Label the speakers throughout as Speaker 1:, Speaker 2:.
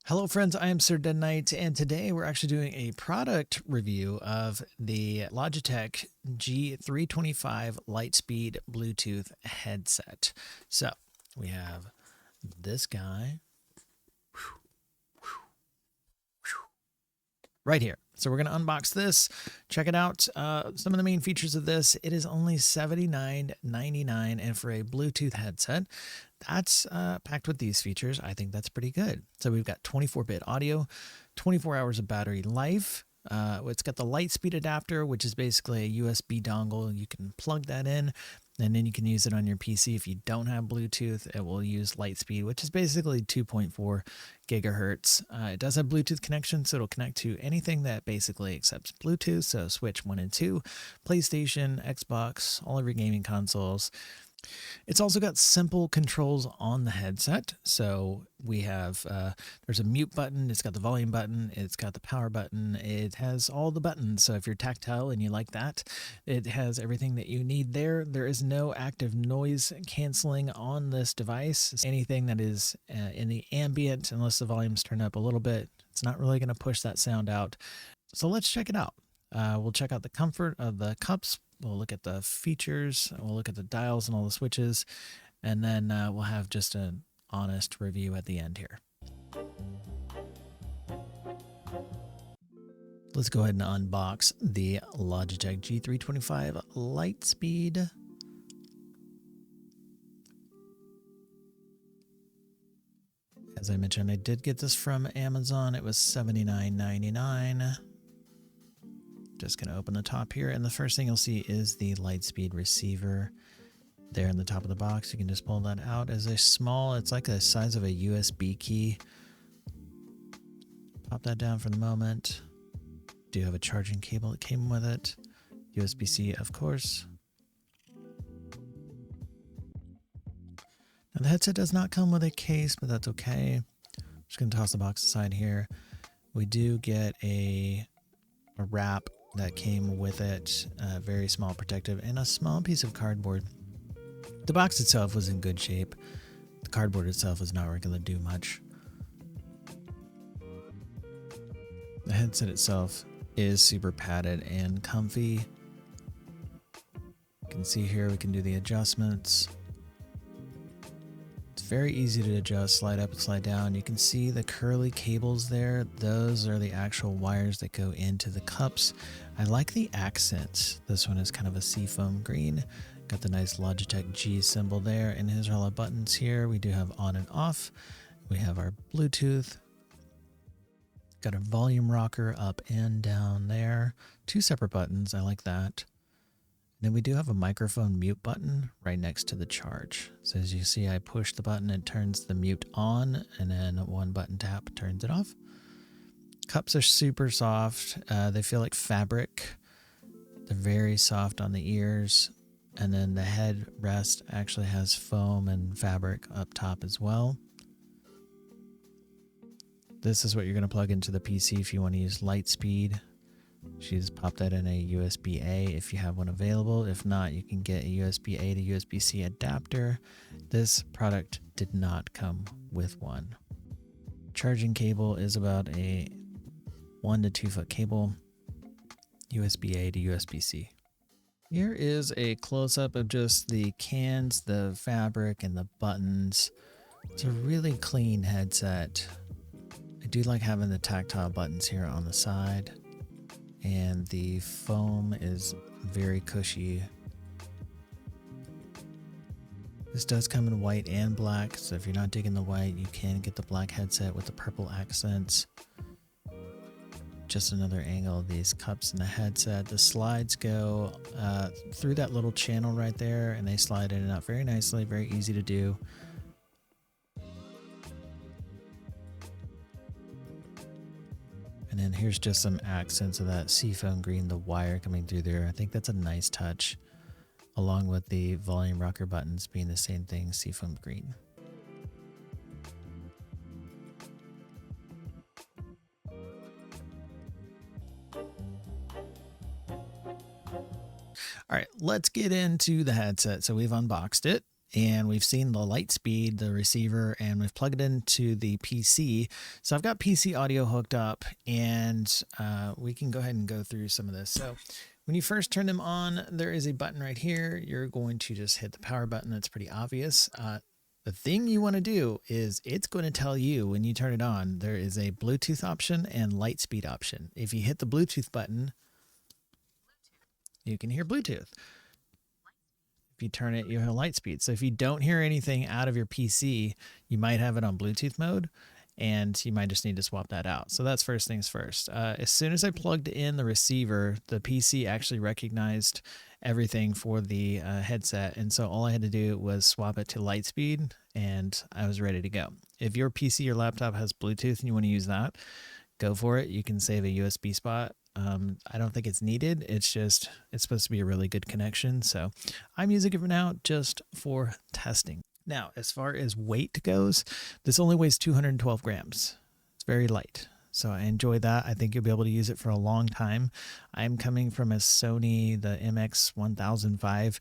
Speaker 1: Hello friends, I am SirDeadKnight, and today we're actually doing a product review of the Logitech G325 Lightspeed Bluetooth headset. So we have this guy right here. So we're going to unbox this, check it out. Some of the main features of this, it is only $79.99, and for a Bluetooth headset, that's packed with these features. I think that's pretty good. So we've got 24-bit audio, 24 hours of battery life. It's got the Lightspeed adapter, which is basically a USB dongle. You can plug that in, and then you can use it on your PC. If you don't have Bluetooth, it will use Lightspeed, which is basically 2.4 gigahertz. It does have Bluetooth connection, so it'll connect to anything that basically accepts Bluetooth. So Switch 1 and 2, PlayStation, Xbox, all of your gaming consoles. It's also got simple controls on the headset. So we have, there's a mute button, it's got the volume button, it's got the power button, it has all the buttons. So if you're tactile and you like that, it has everything that you need there. There is no active noise canceling on this device. Anything that is in the ambient, unless the volume's turned up a little bit, it's not really going to push that sound out. So let's check it out. We'll check out the comfort of the cups. We'll look at the features, we'll look at the dials and all the switches, and then we'll have just an honest review at the end here. Let's go ahead and unbox the Logitech G325 Lightspeed. As I mentioned, I did get this from Amazon. It was $79.99. Just going to open the top here, and the first thing you'll see is the Lightspeed receiver there in the top of the box. You can just pull that out as a small, it's like the size of a USB key. Pop that down for the moment. Do have a charging cable that came with it. USB-C, of course. Now the headset does not come with a case, but that's okay. I'm just going to toss the box aside here. We do get a wrap that came with it, very small protective, and a small piece of cardboard. The box itself was in good shape. The cardboard itself is not going to do much. The headset itself is super padded and comfy. You can see here we can do the adjustments. It's very easy to adjust, slide up and slide down. You can see the curly cables there. Those are the actual wires that go into the cups. I like the accents. This one is kind of a seafoam green. Got the nice Logitech G symbol there, and here's all our buttons here. We do have on and off. We have our Bluetooth. Got a volume rocker up and down there. Two separate buttons. I like that. Then we do have a microphone mute button right next to the charge. So as you see, I push the button, it turns the mute on, and then one button tap turns it off. Cups are super soft. They feel like fabric. They're very soft on the ears. And then the head rest actually has foam and fabric up top as well. This is what you're going to plug into the PC if you want to use Lightspeed. Just pop that in a USB-A if you have one available. If not, you can get a USB-A to USB-C adapter. This product did not come with one. Charging cable is about a 1 to 2 foot cable, USB-A to USB-C. Here is a close-up of just the cans, the fabric, and the buttons. It's a really clean headset. I do like having the tactile buttons here on the side. And the foam is very cushy. This does come in white and black, so if you're not digging the white, you can get the black headset with the purple accents. Just another angle of these cups in the headset. The slides go through that little channel right there, and they slide in and out very nicely, very easy to do. And then here's just some accents of that seafoam green, the wire coming through there. I think that's a nice touch, along with the volume rocker buttons being the same thing, seafoam green. All right, let's get into the headset. So we've unboxed it. and we've seen the Lightspeed, the receiver, and we've plugged it into the PC. So I've got PC audio hooked up, and we can go ahead and go through some of this. So when you first turn them on, there is a button right here. You're going to just hit the power button. That's pretty obvious. The thing you want to do is it's going to tell you when you turn it on, there is a Bluetooth option and Lightspeed option. If you hit the Bluetooth button, you can hear Bluetooth. If you turn it, you have Lightspeed. So if you don't hear anything out of your PC, you might have it on Bluetooth mode, and you might just need to swap that out. So that's first things first. As soon as I plugged in the receiver, the PC actually recognized everything for the headset, and so all I had to do was swap it to Lightspeed, and I was ready to go. If your PC or laptop has Bluetooth and you want to use that, go for it. You can save a USB spot. I don't think it's needed. It's supposed to be a really good connection. So I'm using it for now just for testing. Now, as far as weight goes, this only weighs 212 grams. It's very light. So I enjoy that. I think you'll be able to use it for a long time. I'm coming from a Sony, the MX-1005,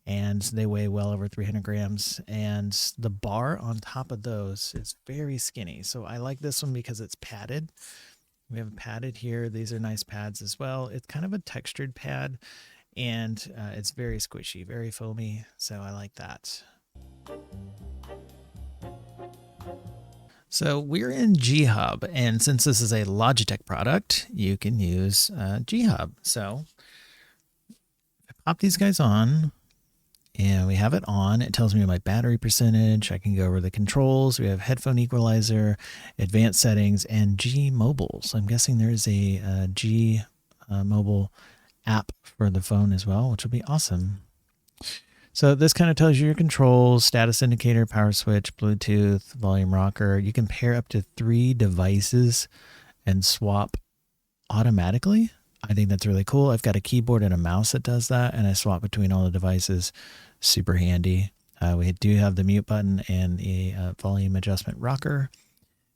Speaker 1: and they weigh well over 300 grams. And the bar on top of those is very skinny. So I like this one because it's padded. We have a padded here. These are nice pads as well. It's kind of a textured pad, and it's very squishy, very foamy. So I like that. So we're in G-Hub, and since this is a Logitech product, you can use G-Hub. So I pop these guys on, and we have it on. It tells me my battery percentage. I can go over the controls. We have headphone equalizer, advanced settings, and G Mobile. So I'm guessing there is a G Mobile app for the phone as well, which will be awesome. So this kind of tells you your controls, status indicator, power switch, Bluetooth, volume rocker. You can pair up to 3 devices and swap automatically. I think that's really cool. I've got a keyboard and a mouse that does that, and I swap between all the devices. Super handy. We do have the mute button and a volume adjustment rocker.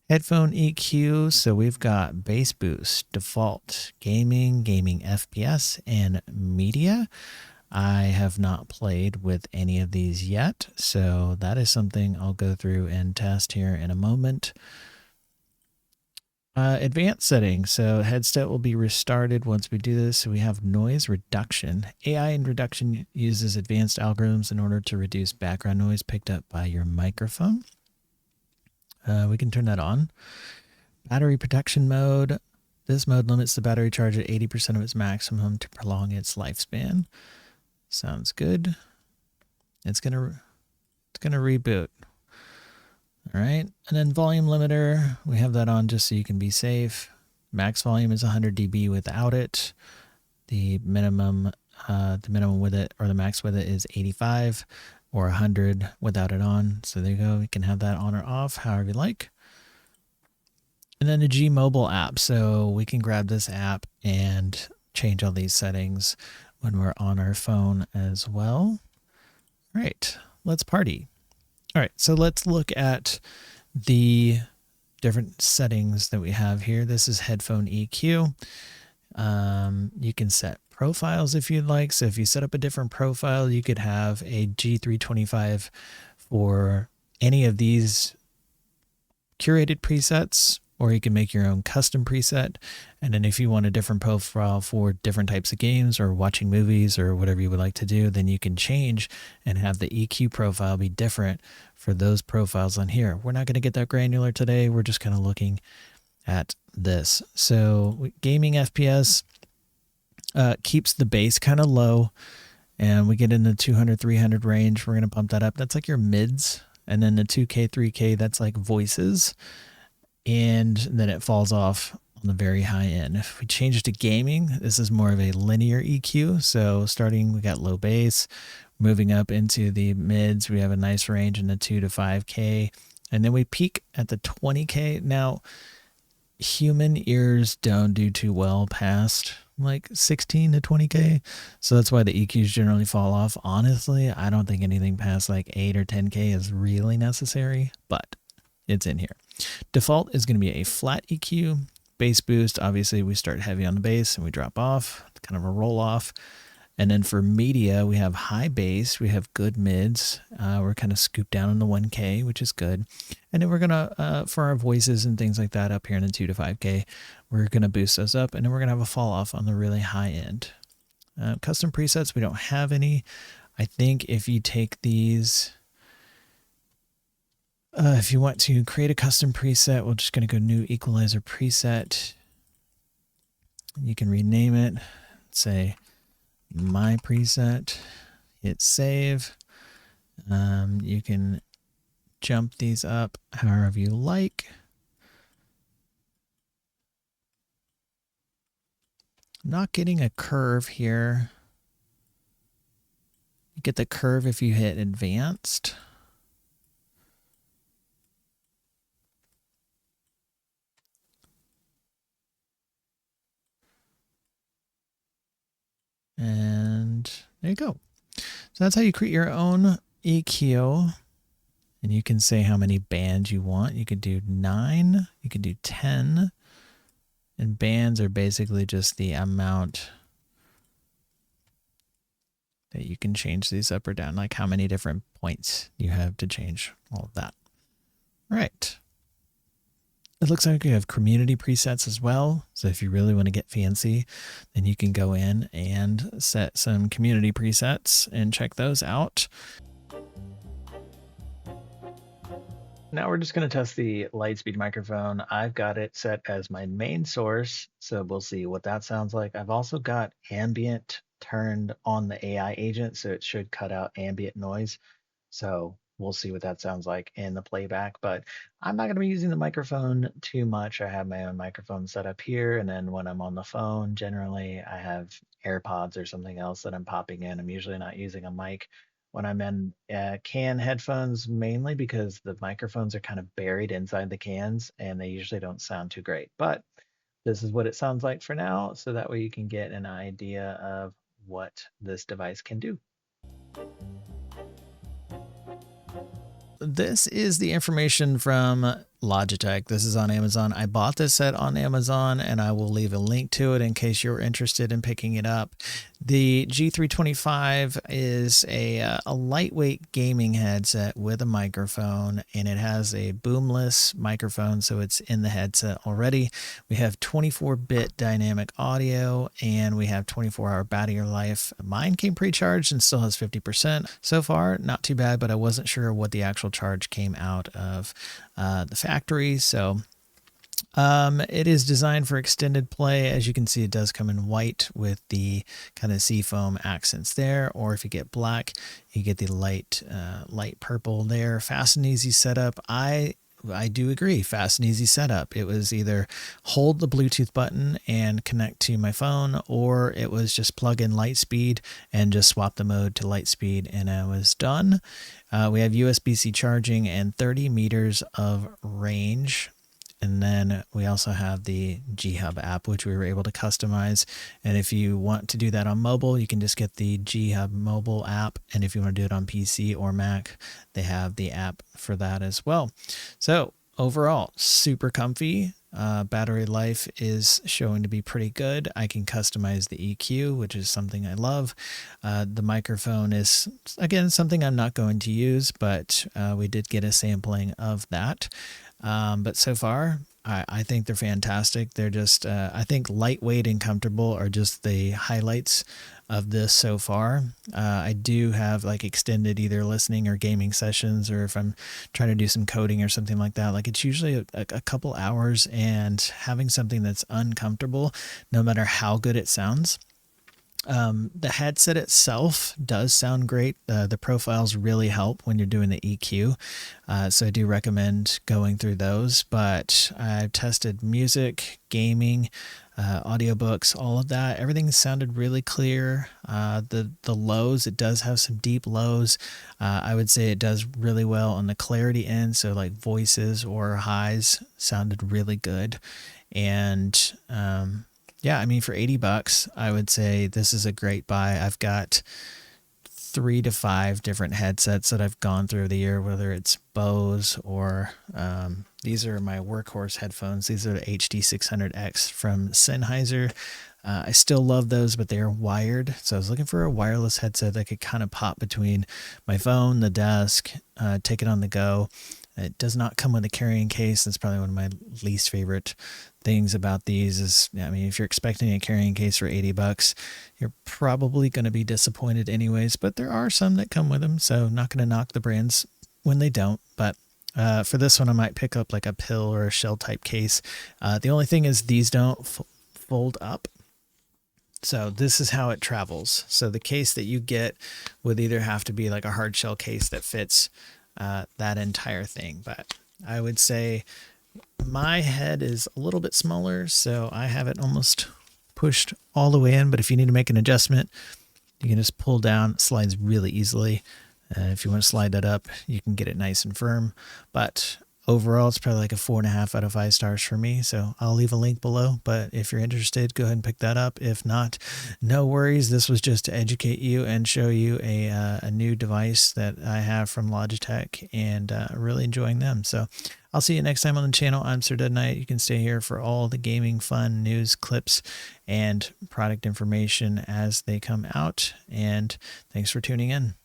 Speaker 1: Headphone EQ. So we've got bass boost, default, gaming FPS, and media. I have not played with any of these yet, so that is something I'll go through and test here in a moment. Advanced settings. So headset will be restarted once we do this. So we have noise reduction. AI in reduction uses advanced algorithms in order to reduce background noise picked up by your microphone. We can turn that on. Battery protection mode. This mode limits the battery charge at 80% of its maximum to prolong its lifespan. Sounds good. It's gonna reboot. All right, and then volume limiter, we have that on just so you can be safe. Max volume is 100 dB without it. The minimum with it, or the max with it, is 85 or 100 without it on. So there you go. You can have that on or off, however you like. And then the G Mobile app. So we can grab this app and change all these settings when we're on our phone as well. All right, let's party. All right, so let's look at the different settings that we have here. This is headphone EQ. You can set profiles if you'd like. So if you set up a different profile, you could have a G325 for any of these curated presets, or you can make your own custom preset. And then if you want a different profile for different types of games or watching movies or whatever you would like to do, then you can change and have the EQ profile be different for those profiles on here. We're not going to get that granular today. We're just kind of looking at this. So gaming FPS keeps the bass kind of low, and we get in the 200, 300 range. We're going to bump that up. That's like your mids. And then the 2K, 3K, that's like voices. And then it falls off on the very high end. If we change it to gaming, this is more of a linear EQ. So starting, we got low bass, moving up into the mids, we have a nice range in the 2 to 5K. And then we peak at the 20K. Now, human ears don't do too well past like 16 to 20K. So that's why the EQs generally fall off. Honestly, I don't think anything past like 8 or 10K is really necessary, but it's in here. Default is going to be a flat EQ. Bass boost, obviously we start heavy on the bass and we drop off. It's kind of a roll off. And then for media, we have high bass, we have good mids. We're kind of scooped down in the 1K, which is good. And then we're going to, for our voices and things like that up here in the 2 to 5K, we're going to boost those up. And then we're going to have a fall off on the really high end. Custom presets, we don't have any. I think if you take these, if you want to create a custom preset, we're just going to go new equalizer preset. You can rename it, say my preset, hit save. You can jump these up however you like. I'm not getting a curve here. You get the curve if you hit advanced. And there you go. So that's how you create your own EQ. And you can say how many bands you want. You could do 9, you could do 10. And bands are basically just the amount that you can change these up or down, like how many different points you have to change all of that. All right. It looks like we have community presets as well. So if you really want to get fancy, then you can go in and set some community presets and check those out. Now we're just going to test the Lightspeed microphone. I've got it set as my main source, so we'll see what that sounds like. I've also got ambient turned on the AI agent, so it should cut out ambient noise. So we'll see what that sounds like in the playback, but I'm not going to be using the microphone too much. I have my own microphone set up here, and then when I'm on the phone, generally I have AirPods or something else that I'm popping in. I'm usually not using a mic when I'm in can headphones, mainly because the microphones are kind of buried inside the cans and they usually don't sound too great. But this is what it sounds like for now, so that way you can get an idea of what this device can do. This is the information from Logitech. This is on Amazon. I bought this set on Amazon, and I will leave a link to it in case you're interested in picking it up. The G325 is a lightweight gaming headset with a microphone, and it has a boomless microphone, so it's in the headset already. We have 24-bit dynamic audio, and we have 24-hour battery life. Mine came pre-charged and still has 50%. So far, not too bad, but I wasn't sure what the actual charge came out of the factory. So it is designed for extended play. As you can see, it does come in white with the kind of seafoam accents there, or if you get black, you get the light purple there. Fast and easy setup. I do agree, fast and easy setup. It was either hold the Bluetooth button and connect to my phone, or it was just plug in Lightspeed and just swap the mode to Lightspeed, and I was done. We have USB-C charging and 30 meters of range. And then we also have the G Hub app, which we were able to customize. And if you want to do that on mobile, you can just get the G Hub mobile app. And if you want to do it on PC or Mac, they have the app for that as well. So overall, super comfy. Battery life is showing to be pretty good. I can customize the EQ, which is something I love. The microphone is, again, something I'm not going to use, but we did get a sampling of that. But so far, I think they're fantastic. They're just, I think lightweight and comfortable are just the highlights of this so far. I do have like extended either listening or gaming sessions, or if I'm trying to do some coding or something like that, like it's usually a couple hours, and having something that's uncomfortable, no matter how good it sounds. The headset itself does sound great. The profiles really help when you're doing the EQ. So I do recommend going through those, but I've tested music, gaming, audiobooks, all of that. Everything sounded really clear. The lows, it does have some deep lows. I would say it does really well on the clarity end. So like voices or highs sounded really good. And, yeah, I mean, for $80, I would say this is a great buy. I've got 3 to 5 different headsets that I've gone through the year, whether it's Bose or these are my workhorse headphones. These are the HD600X from Sennheiser. I still love those, but they are wired. So I was looking for a wireless headset that could kind of pop between my phone, the desk, take it on the go. It does not come with a carrying case. That's probably one of my least favorite things about these is, I mean, if you're expecting a carrying case for $80, you're probably going to be disappointed anyways, but there are some that come with them. So not going to knock the brands when they don't, but for this one, I might pick up like a pill or a shell type case. The only thing is these don't fold up. So this is how it travels. So the case that you get would either have to be like a hard shell case that fits that entire thing. But I would say my head is a little bit smaller, so I have it almost pushed all the way in. But if you need to make an adjustment, you can just pull down. It slides really easily. If you want to slide that up, you can get it nice and firm. But overall, it's probably like a 4.5 out of 5 stars for me. So I'll leave a link below. But if you're interested, go ahead and pick that up. If not, no worries. This was just to educate you and show you a new device that I have from Logitech, and really enjoying them. So I'll see you next time on the channel. I'm SirDeadKnight. You can stay here for all the gaming fun, news, clips, and product information as they come out. And thanks for tuning in.